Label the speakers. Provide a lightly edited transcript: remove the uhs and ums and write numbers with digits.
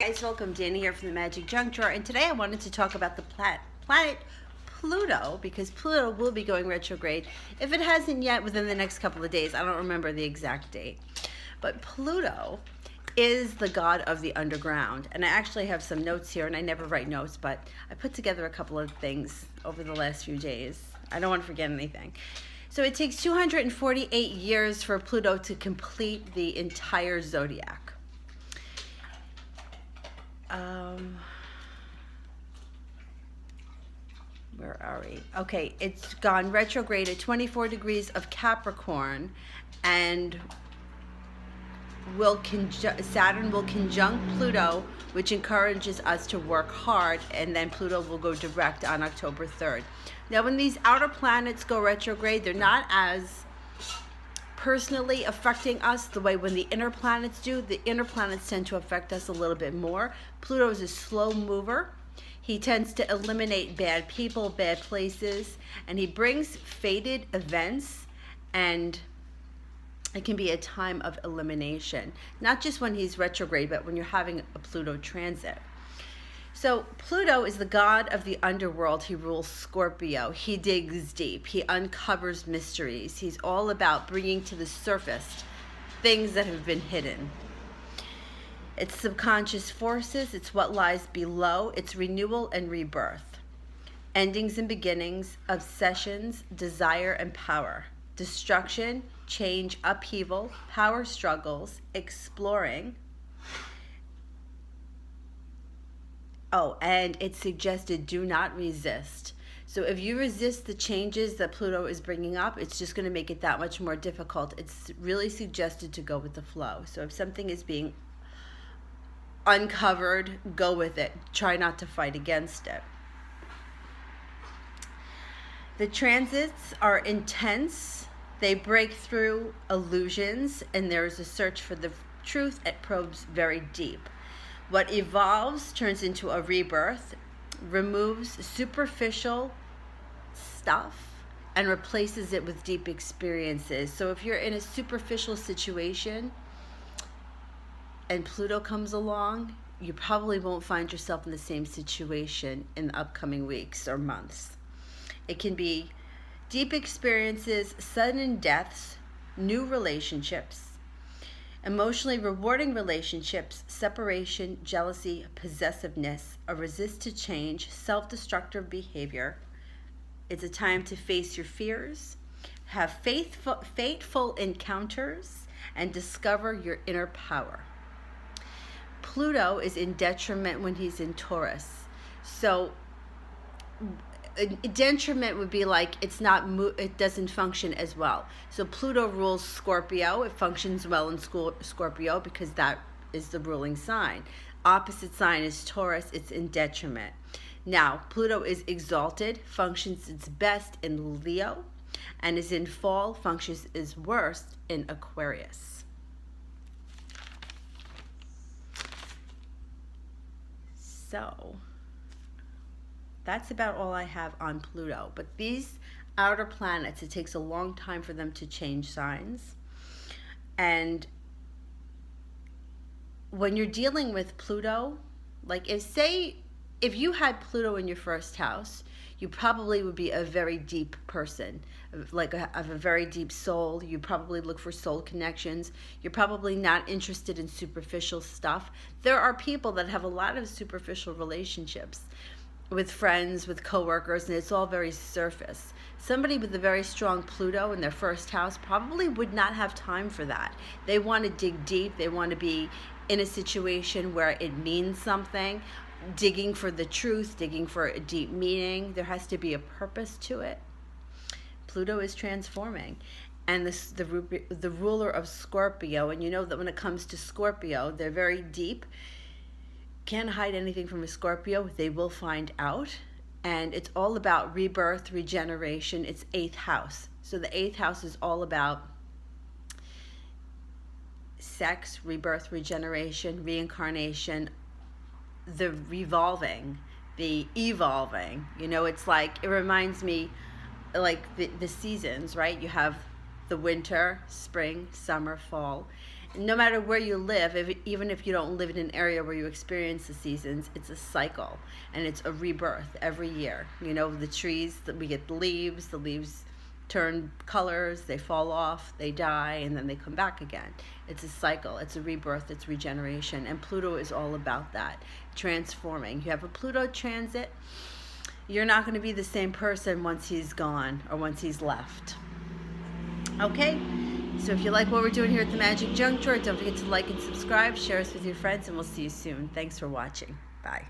Speaker 1: Guys, welcome. Danny here from the Magic Junk Drawer, and today I wanted to talk about the planet Pluto, because Pluto will be going retrograde if it hasn't yet within the next couple of days. I don't remember the exact date, but Pluto is the god of the underground, and I actually have some notes here, and I never write notes, but I put together a couple of things over the last few days. I don't want to forget anything. So it takes 248 years for Pluto to complete the entire zodiac. Where are we? Okay, it's gone retrograde at 24 degrees of Capricorn, and Saturn will conjunct Pluto, which encourages us to work hard, and then Pluto will go direct on October 3rd. Now, when these outer planets go retrograde, they're not as personally affecting us the way when the inner planets do. The inner planets tend to affect us a little bit more. Pluto is a slow mover. He tends to eliminate bad people, bad places, and he brings fated events, and it can be a time of elimination, not just when he's retrograde, but when you're having a Pluto transit. So Pluto is the god of the underworld. He rules Scorpio. He digs deep. He uncovers mysteries. He's all about bringing to the surface things that have been hidden. It's subconscious forces. It's what lies below. It's renewal and rebirth. Endings and beginnings, obsessions, desire and power. Destruction, change, upheaval, power struggles, exploring. Oh, and it suggested do not resist. So if you resist the changes that Pluto is bringing up, it's just going to make it that much more difficult. It's really suggested to go with the flow. So if something is being uncovered, go with it. Try not to fight against it. The transits are intense. They break through illusions, and there is a search for the truth. It probes very deep. What evolves turns into a rebirth, removes superficial stuff, and replaces it with deep experiences. So if you're in a superficial situation and Pluto comes along, you probably won't find yourself in the same situation in the upcoming weeks or months. It can be deep experiences, sudden deaths, new relationships, emotionally rewarding relationships, separation, jealousy, possessiveness, a resist to change, self-destructive behavior. It's a time to face your fears, have fateful encounters, and discover your inner power. Pluto is in detriment when he's in Taurus. So detriment would be like it doesn't function as well. So Pluto rules Scorpio. It functions well in Scorpio because that is the ruling sign. Opposite sign is Taurus. It's in detriment. Now, Pluto is exalted, functions its best in Leo, and is in fall, functions its worst in Aquarius. So that's about all I have on Pluto. But these outer planets, it takes a long time for them to change signs. And when you're dealing with Pluto, like if you had Pluto in your first house, you probably would be a very deep person, like of a very deep soul. You probably look for soul connections. You're probably not interested in superficial stuff. There are people that have a lot of superficial relationships with friends, with coworkers, and it's all very surface. Somebody with a very strong Pluto in their first house probably would not have time for that. They want to dig deep. They want to be in a situation where it means something, digging for the truth, digging for a deep meaning. There has to be a purpose to it. Pluto is transforming, and the ruler of Scorpio, and you know that when it comes to Scorpio, they're very deep. Can't hide anything from a Scorpio. They will find out. And it's all about rebirth, regeneration. It's 8th house. So the 8th house is all about sex, rebirth, regeneration, reincarnation, the revolving, the evolving. You know, it's like, it reminds me like the seasons, right? You have the winter, spring, summer, fall. no matter where you live, even if you don't live in an area where you experience the seasons, it's a cycle and it's a rebirth every year. You know, the trees, we get the leaves turn colors, they fall off, they die, and then they come back again. It's a cycle, it's a rebirth, it's regeneration, and Pluto is all about that, transforming. You have a Pluto transit, you're not going to be the same person once he's gone or once he's left. Okay? So if you like what we're doing here at the Magic Junk Drawer, don't forget to like and subscribe, share us with your friends, and we'll see you soon. Thanks for watching. Bye.